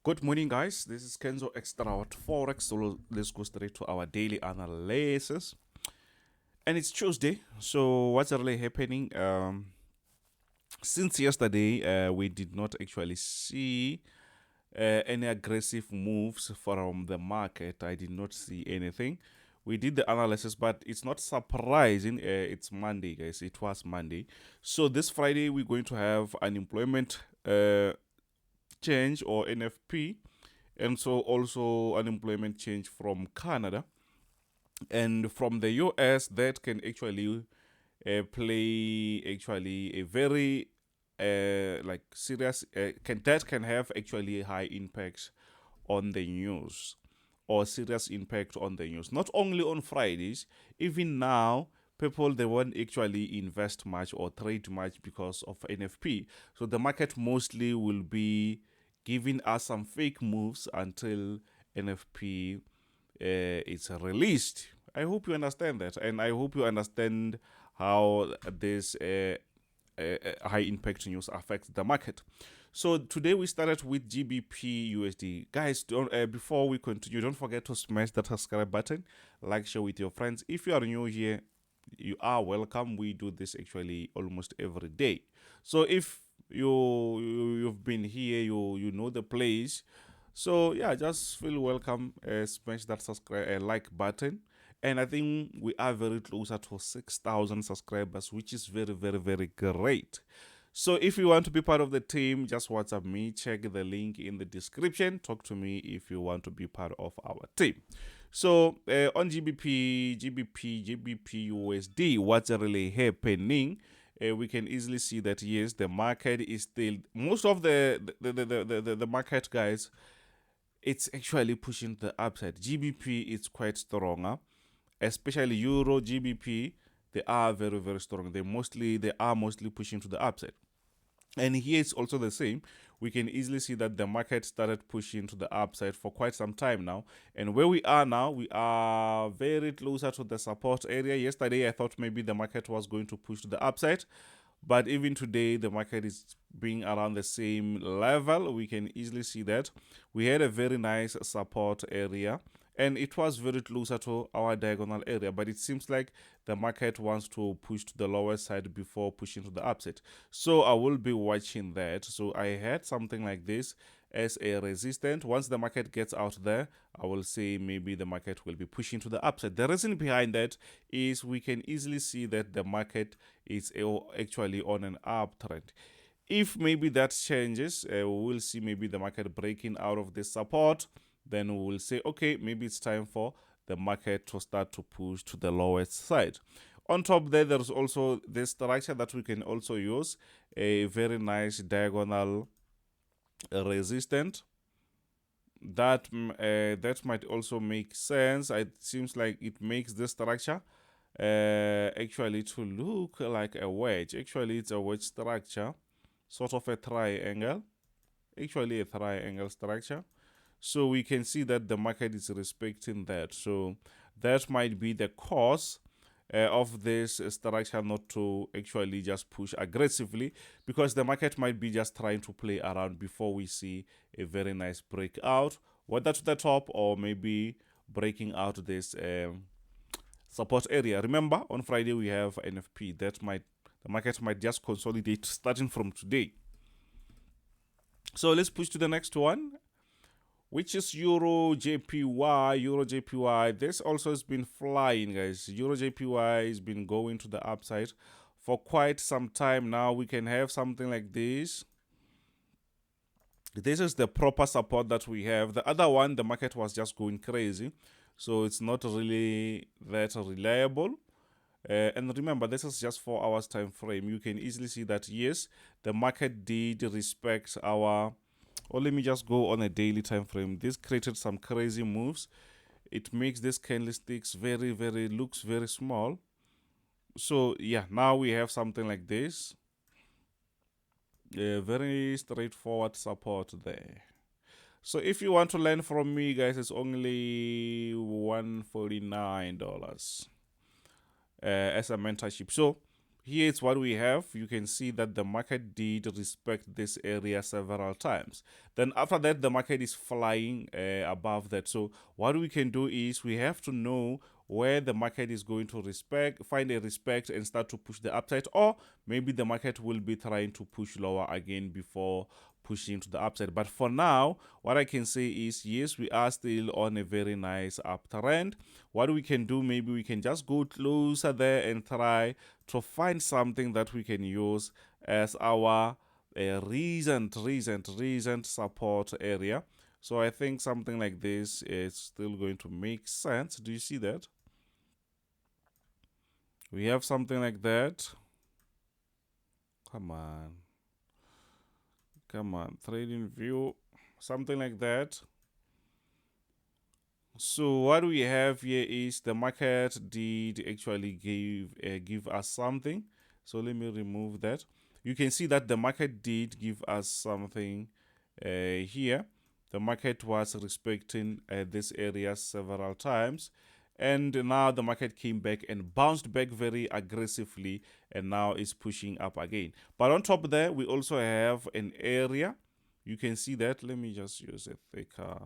Good morning, guys. This is Kenzo Xtrahot Forex. So let's go straight to our daily analysis. And it's Tuesday. So what's really happening? Since yesterday, we did not actually see any aggressive moves from the market. I did not see anything. We did the analysis, but it's not surprising. It's Monday, guys. It was Monday. So this Friday, we're going to have unemployment change or NFP, and so also unemployment change from Canada, and from the US that can actually play actually a very like serious can have actually high impact on the news, or serious impact on the news, not only on Fridays. Even now, people, they won't actually invest much or trade much because of NFP. So the market mostly will be giving us some fake moves until NFP is released. I hope you understand that, and I hope you understand how this high impact news affects the market. So today we started with GBPUSD. Guys, before we continue, don't forget to smash that subscribe button, like, share with your friends. If you are new here, you are welcome. We do this actually almost every day. So if you've been here, you know the place. So yeah, just feel welcome. Smash that subscribe like button. And I think we are very closer to 6,000 subscribers, which is very, very, very great. So if you want to be part of the team, just WhatsApp me, check the link in the description. Talk to me if you want to be part of our team. So on GBP USD, what's really happening? We can easily see that yes, the market is still, most of the market, guys, it's actually pushing the upside. GBP is quite stronger, especially Euro GBP. They are very, very strong. They are mostly pushing to the upside. And here it's also the same. We can easily see that the market started pushing to the upside for quite some time now. And where we are now, we are very closer to the support area. Yesterday, I thought maybe the market was going to push to the upside. But even today, the market is being around the same level. We can easily see that. We had a very nice support area, and it was very closer to our diagonal area, but it seems like the market wants to push to the lower side before pushing to the upside. So I will be watching that. So I had something like this as a resistance. Once the market gets out there, I will say maybe the market will be pushing to the upside. The reason behind that is we can easily see that the market is actually on an uptrend. If maybe that changes, we will see maybe the market breaking out of this support. Then we will say, okay, maybe it's time for the market to start to push to the lowest side. On top there, there's also this structure that we can also use, a very nice diagonal resistance. That might also make sense. It seems like it makes this structure actually to look like a wedge. Actually, it's a wedge structure, sort of a triangle. Actually, a triangle structure. So we can see that the market is respecting that. So that might be the cause of this structure not to actually just push aggressively, because the market might be just trying to play around before we see a very nice breakout, whether to the top or maybe breaking out this support area. Remember, on Friday we have NFP. The market might just consolidate starting from today. So let's push to the next one, which is Euro JPY. Euro JPY, this also has been flying, guys. Euro JPY has been going to the upside for quite some time now. We can have something like this. This is the proper support that we have. The other one, the market was just going crazy, so it's not really that reliable. And remember, this is just 4 hours time frame. You can easily see that yes, the market did respect our, or let me just go on a daily time frame. This created some crazy moves. It makes this candlesticks very, very, looks very small. So yeah, now we have something like this. Very straightforward support there. So if you want to learn from me, guys, it's only $149 as a mentorship. So here's what we have. You can see that the market did respect this area several times. Then after that, the market is flying above that. So what we can do is we have to know where the market is going to find a respect and start to push the upside, or maybe the market will be trying to push lower again before pushing to the upside. But for now, what I can say is, yes, we are still on a very nice uptrend. What we can do, maybe we can just go closer there and try to find something that we can use as our recent support area. So I think something like this is still going to make sense. Do you see that? We have something like that. Come on. Come on. Trading view. Something like that. So what we have here is the market did actually give us something. So let me remove that. You can see that the market did give us something here. The market was respecting this area several times, and now the market came back and bounced back very aggressively, and now is pushing up again. But on top there, we also have an area. You can see that. Let me just use a thicker.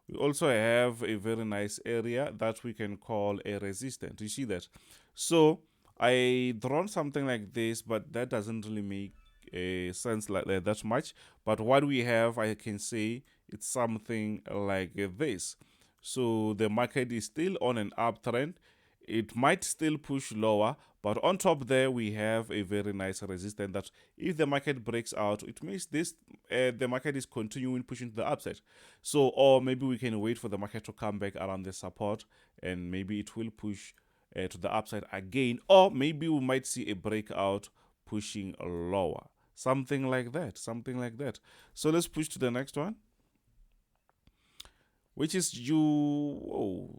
We also have a very nice area that we can call a resistance. You see that? So I drawn something like this, but that doesn't really make sense like that much. But what we have, I can say it's something like this. So the market is still on an uptrend. It might still push lower, but on top there we have a very nice resistance that if the market breaks out, it means this the market is continuing pushing to the upside. So, or maybe we can wait for the market to come back around the support, and maybe it will push to the upside again, or maybe we might see a breakout pushing lower. Something like that. Something like that. So let's push to the next one, which is whoa,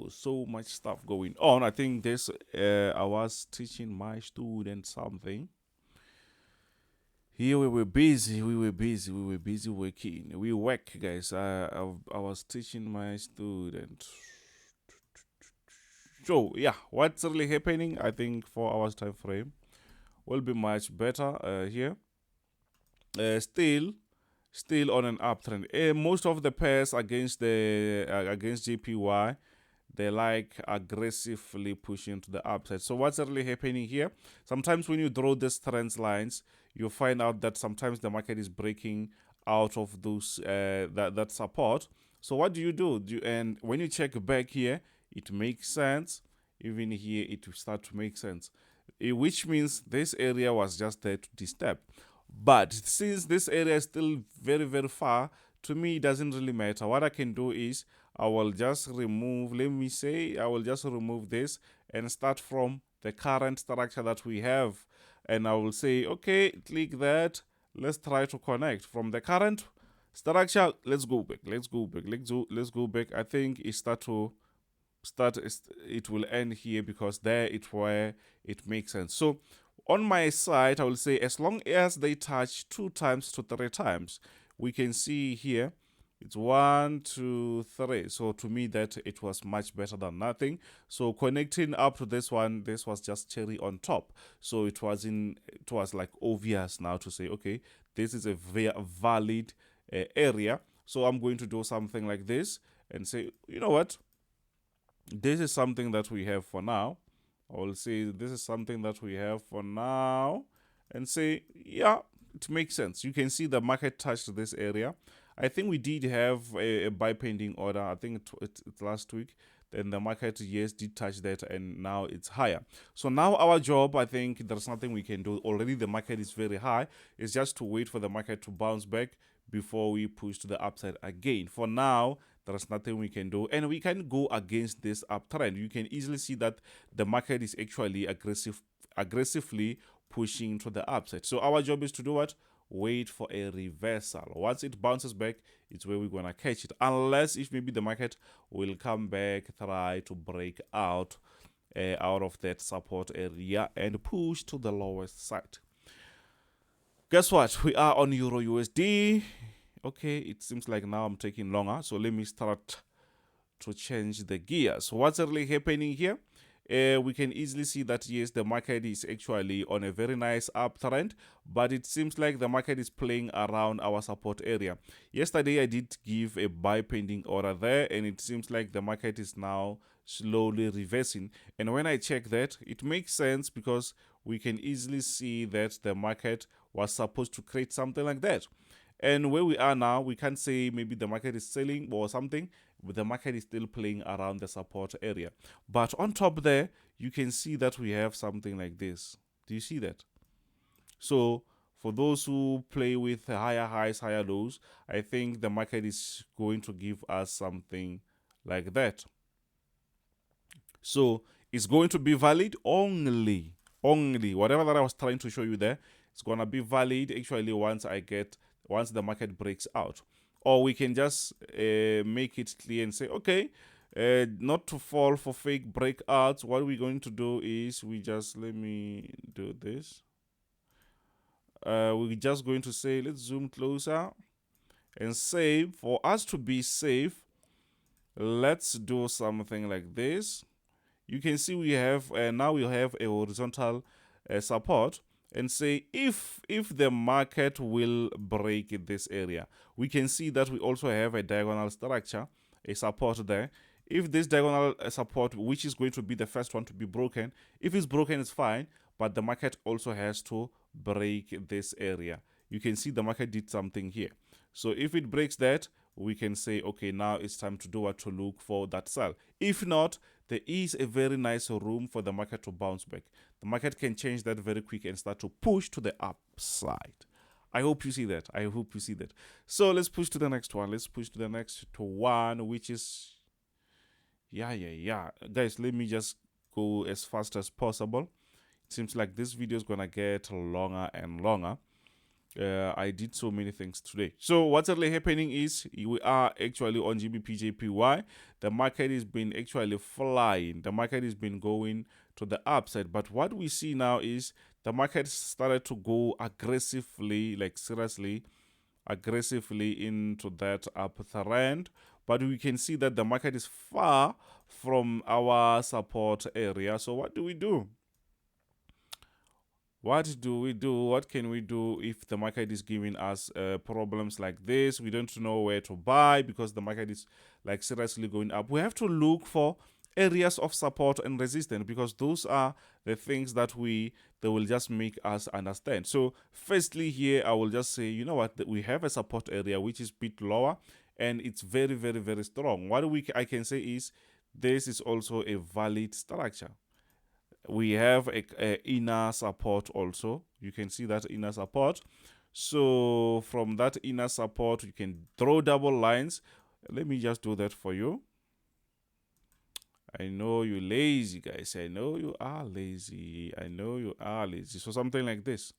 so much stuff going on. I think this I was teaching my student something. Here we were busy working. We work, guys. I was teaching my student. So yeah, what's really happening? I think 4 hours time frame will be much better here. Still on an uptrend. Most of the pairs against the against JPY, they like aggressively pushing to the upside. So what's really happening here? Sometimes when you draw these trend lines, you find out that sometimes the market is breaking out of those that support. So what do you do? And when you check back here, it makes sense. Even here, it will start to make sense, which means this area was just there to disturb. But since this area is still very far, to me it doesn't really matter. What I can do is I will just remove, let me say, I will just remove this and start from the current structure that we have. And I will say, okay, click that. Let's try to connect from the current structure. Let's go back. Let's go back. I think it it will end here because there it's where it makes sense. So on my side, I will say as long as they touch 2 times to 3 times, we can see here it's 1, 2, 3. So to me that it was much better than nothing. So connecting up to this one, this was just cherry on top. So it was like obvious now to say, okay, this is a very valid area. So I'm going to do something like this and say, you know what? This is something that we have for now. I will say this is something that we have for now and say, yeah, it makes sense. You can see the market touched this area. I think we did have a buy pending order. I think it's last week. Then the market, yes, did touch that, and now it's higher. So now our job, I think there's nothing we can do. Already the market is very high. It's just to wait for the market to bounce back before we push to the upside again. For now, there's nothing we can do, and we can go against this uptrend. You can easily see that the market is actually aggressively pushing to the upside. So our job is to do what? Wait for a reversal. Once it bounces back, it's where we're gonna catch it, unless if maybe the market will come back, try to break out of that support area and push to the lowest side. Guess what? We are on Euro USD. Okay, it seems like now I'm taking longer, so let me start to change the gears. So what's really happening here we can easily see that yes, the market is actually on a very nice uptrend, but it seems like the market is playing around our support area. Yesterday I did give a buy pending order there, and it seems like the market is now slowly reversing. And when I check that, it makes sense because we can easily see that the market was supposed to create something like that. And where we are now, we can't say maybe the market is selling or something, but the market is still playing around the support area. But on top there, you can see that we have something like this. Do you see that? So for those who play with higher highs, higher lows, I think the market is going to give us something like that. So it's going to be valid only whatever that I was trying to show you there, it's going to be valid actually once the market breaks out. Or we can just make it clear and say, okay, not to fall for fake breakouts, what we're going to do is let me do this. We're just going to say, let's zoom closer and say, for us to be safe, let's do something like this. You can see we have now we have a horizontal support, and say if the market will break this area, we can see that we also have a diagonal structure, a support there. If this diagonal support, which is going to be the first one to be broken, if it's broken, it's fine, but the market also has to break this area. You can see the market did something here. So if it breaks that, we can say, okay, now it's time to do what, to look for that sell. If not, there is a very nice room for the market to bounce back. The market can change that very quick and start to push to the upside. I hope you see that. I hope you see that. So let's push to the next one. Let's push to the next one, which is, guys, let me just go as fast as possible. It seems like this video is gonna get longer and longer. I did so many things today. So what's really happening is we are actually on GBPJPY. The market has been actually flying. The market has been going to the upside. But what we see now is the market started to go aggressively, like seriously aggressively into that uptrend. But we can see that the market is far from our support area. So what do we do? What do we do? What can we do if the market is giving us problems like this? We don't know where to buy because the market is like seriously going up. We have to look for areas of support and resistance, because those are the things that they will just make us understand. So firstly here, I will just say, you know what, we have a support area which is a bit lower and it's very, very, very strong. What I can say is this is also a valid structure. We have a inner support also. You can see that inner support. So from that inner support, you can draw double lines. Let me just do that for you. I know you're lazy, guys. I know you are lazy. I know you are lazy. So something like this.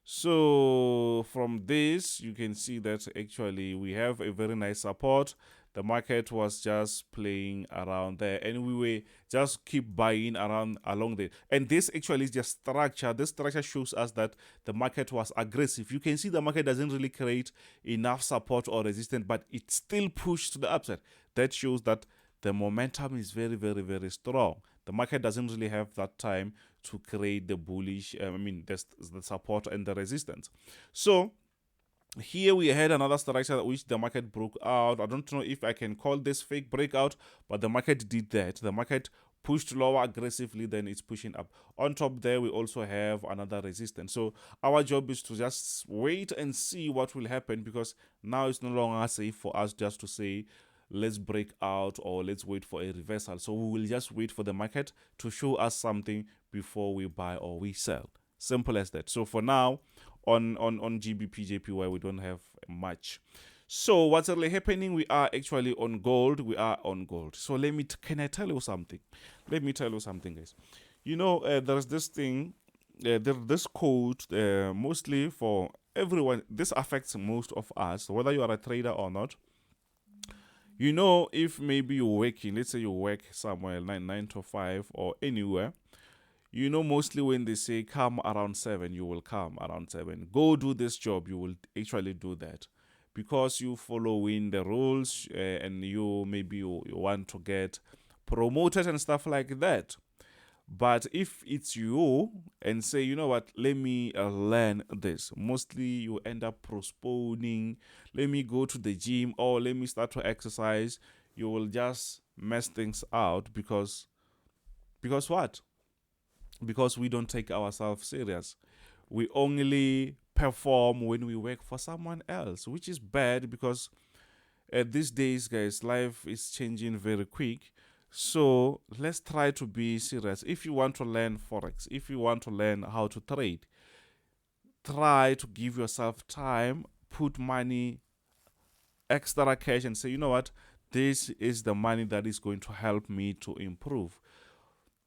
So from this, you can see that actually we have a very nice support. The market was just playing around there, and we were just keep buying along there. And this actually is just structure. This structure shows us that the market was aggressive. You can see the market doesn't really create enough support or resistance, but it still pushed to the upside. That shows that the momentum is very, very, very strong. The market doesn't really have that time to create the bullish, the support and the resistance. So here we had another structure which the market broke out. I don't know if I can call this fake breakout, but the market did that. The market pushed lower aggressively, then it's pushing up. On top there, we also have another resistance. So our job is to just wait and see what will happen, because now it's no longer safe for us just to say, let's break out or let's wait for a reversal. So we will just wait for the market to show us something before we buy or we sell. Simple as that. So for now, on GBPJPY, we don't have much. So what's really happening? We are actually on gold. We are on gold. So can I tell you something? Let me tell you something, guys. You know, there's this thing, this code, mostly for everyone. This affects most of us, whether you are a trader or not. You know, if maybe you're working, let's say you work somewhere 9 to 5 or anywhere, you know, mostly when they say come around 7, you will come around 7. Go do this job, you will actually do that, because you following the rules and you want to get promoted and stuff like that. But if it's you and say, you know what, let me learn this, mostly you end up postponing. Let me go to the gym, or let me start to exercise. You will just mess things out because what? Because we don't take ourselves serious. We only perform when we work for someone else, which is bad because these days, guys, life is changing very quick. So let's try to be serious. If you want to learn Forex, if you want to learn how to trade, try to give yourself time, put money, extra cash, and say, you know what, this is the money that is going to help me to improve.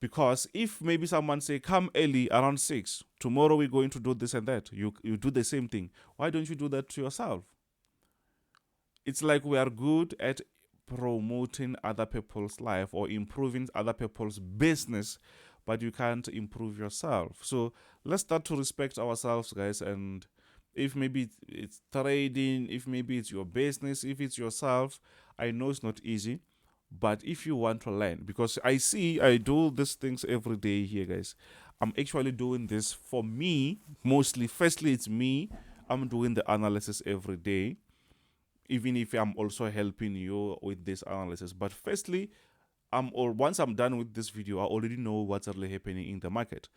Because if maybe someone say, come early around 6, tomorrow we're going to do this and that, you do the same thing. Why don't you do that to yourself? It's like we are good at promoting other people's life or improving other people's business, but you can't improve yourself. So let's start to respect ourselves, guys. And if maybe it's trading, if maybe it's your business, if it's yourself, I know it's not easy, but if you want to learn, because I do these things every day here, guys. I'm actually doing this for me mostly. Firstly, it's me. I'm doing the analysis every day, even if I'm also helping you with this analysis. But firstly, once I'm done with this video, I already know what's really happening in the market.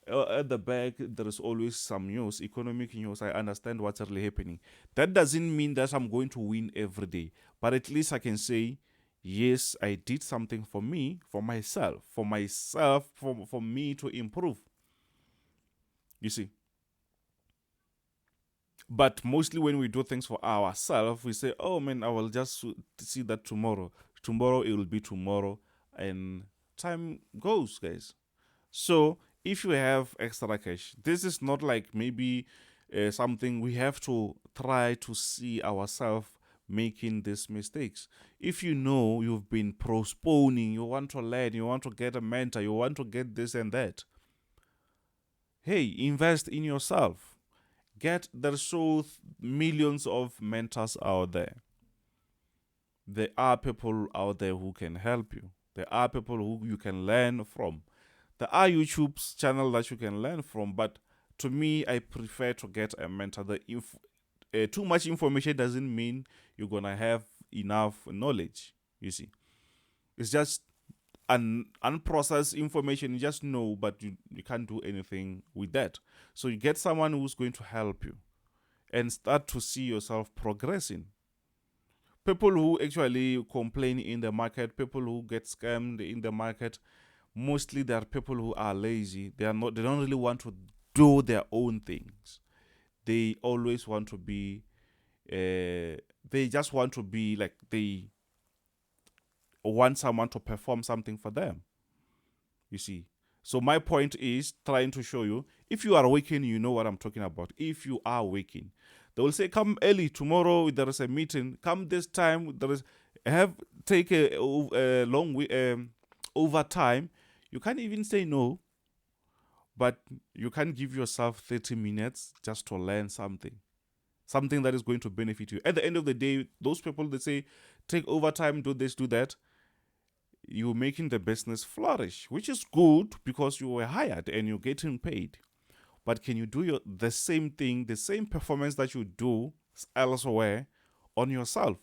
At the back, there is always some news, economic news. I understand what's really happening. That doesn't mean that I'm going to win every day, but at least I can say, yes, I did something for me, for myself, for me to improve. You see. But mostly when we do things for ourselves, we say, oh man, I will just see that tomorrow. Tomorrow it will be tomorrow. And time goes, guys. So if you have extra cash, this is not like maybe something we have to try to see ourselves making these mistakes. If you know you've been postponing, you want to learn, you want to get a mentor, you want to get this and that, hey, invest in yourself. There's so millions of mentors out there. There are people out there who can help you. There are people who you can learn from. There are YouTube channels that you can learn from, but to me, I prefer to get a mentor. Too much information doesn't mean you're gonna have enough knowledge. You see, it's just unprocessed information. You just know, but you can't do anything with that. So you get someone who's going to help you and start to see yourself progressing. People who actually complain in the market, people who get scammed in the market, mostly they are people who are lazy. They don't really want to do their own things. They always want to be they just want to be like, they want someone to perform something for them. You see. So my point is trying to show you, if you are waking, you know what I'm talking about. If you are waking, they will say, come early tomorrow. There is a meeting. Come this time. Take a long overtime. You can't even say no, but you can give yourself 30 minutes just to learn something that is going to benefit you. At the end of the day, those people that say take overtime, do this, do that, you're making the business flourish, which is good because you were hired and you're getting paid. But can you do the same thing, the same performance that you do elsewhere on yourself?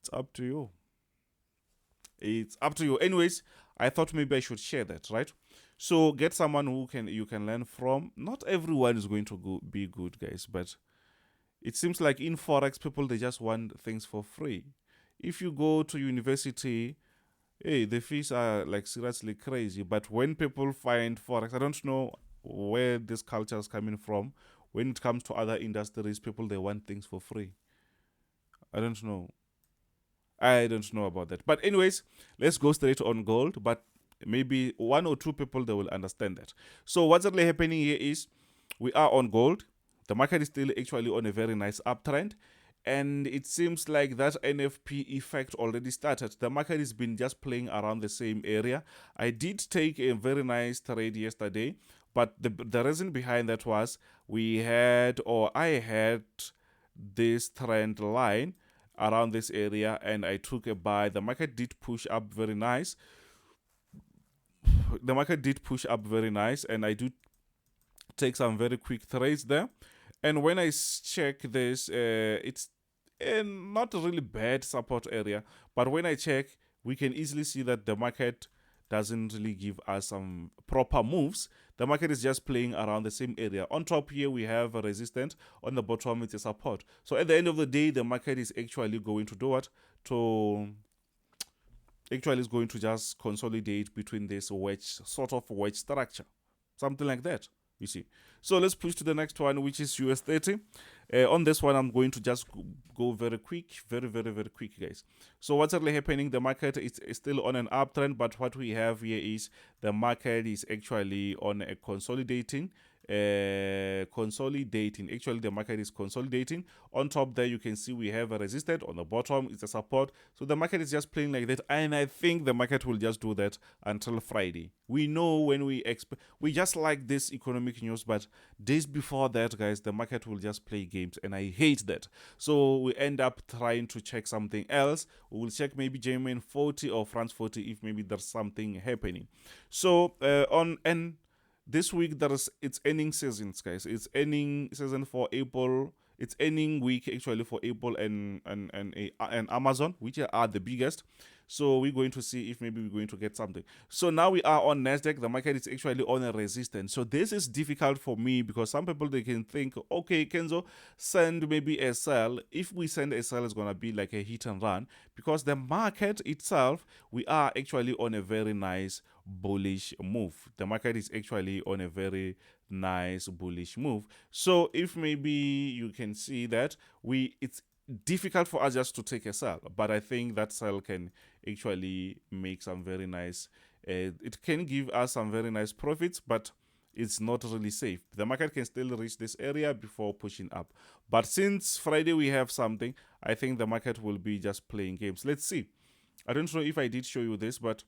It's up to you. It's up to you. Anyways, I thought maybe I should share that, right? So get someone you can learn from. Not everyone is going to be good, guys, but it seems like in Forex, people, they just want things for free. If you go to university, hey, the fees are like seriously crazy. But when people find Forex, I don't know where this culture is coming from. When it comes to other industries, people, they want things for free. I don't know about that. But anyways, let's go straight on gold. But maybe one or two people, they will understand that. So what's really happening here is we are on gold. The market is still actually on a very nice uptrend. And it seems like that NFP effect already started. The market has been just playing around the same area. I did take a very nice trade yesterday, but the reason behind that was I had this trend line around this area and I took a buy. The market did push up very nice. the market did push up very nice, and I do take some very quick trades there. And when I check this, it's not a really bad support area, but when I check, we can easily see that the market doesn't really give us some proper moves. The market is just playing around the same area. On top here, we have a resistance. On the bottom, it's a support. So at the end of the day, the market is actually going to do what? Actually is going to just consolidate between this wedge, sort of wedge structure. Something like that, you see. So let's push to the next one, which is US30. On this one, I'm going to just go very quick, very quick, guys. So what's really happening? The market is still on an uptrend, but what we have here is the market is actually on a consolidating. Actually, the market is consolidating. On top there, you can see we have a resistance. On the bottom, it's a support. So the market is just playing like that, and I think the market will just do that until Friday. We know when we just like this economic news, but days before that, guys, the market will just play games, and I hate that. So we end up trying to check something else. We will check maybe German 40 or France 40 if maybe there's something happening. So this week it's earning seasons, guys. It's earning season for April. It's earning week actually for Apple and Amazon, which are the biggest. So we're going to see if maybe we're going to get something. So now we are on NASDAQ. The market is actually on a resistance. So this is difficult for me because some people, they can think, okay, Kenzo, send maybe a sell. If we send a sell, it's going to be like a hit and run, because the market itself, we are actually on a very nice bullish move. The market is actually on a very nice bullish move. So if maybe you can see that it's difficult for us just to take a sell, but I think that sell can actually make some very nice it can give us some very nice profits, but it's not really safe. The market can still reach this area before pushing up, but since Friday we have something, I think the market will be just playing games. Let's see. I don't know if I did show you this, but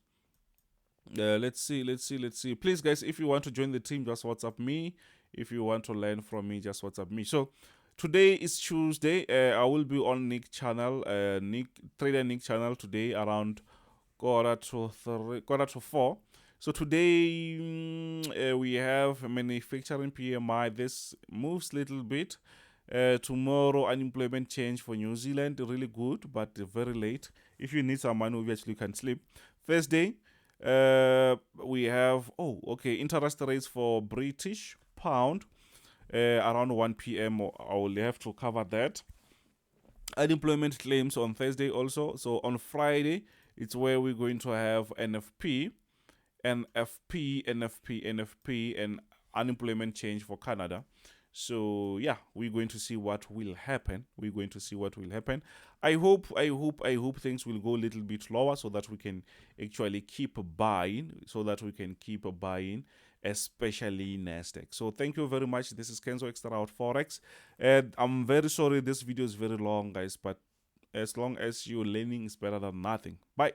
let's see. Please, guys, if you want to join the team, just WhatsApp me. If you want to learn from me, just WhatsApp me. So today is Tuesday. I will be on Nick channel, Trader Nick channel today around quarter to 4. So today we have manufacturing PMI. This moves little bit. Tomorrow unemployment change for New Zealand, really good, but very late. If you need some money, obviously you can sleep. Thursday, we have interest rates for British pound. Around 1 p.m. I will have to cover that. Unemployment claims on Thursday also. So on Friday, it's where we're going to have NFP, and unemployment change for Canada. So yeah, we're going to see what will happen. I hope things will go a little bit lower so that we can actually keep buying, especially NASDAQ. So thank you very much. This is Kenzo Xtrahot Forex. And I'm very sorry this video is very long, guys, but as long as you're learning, it's better than nothing. Bye.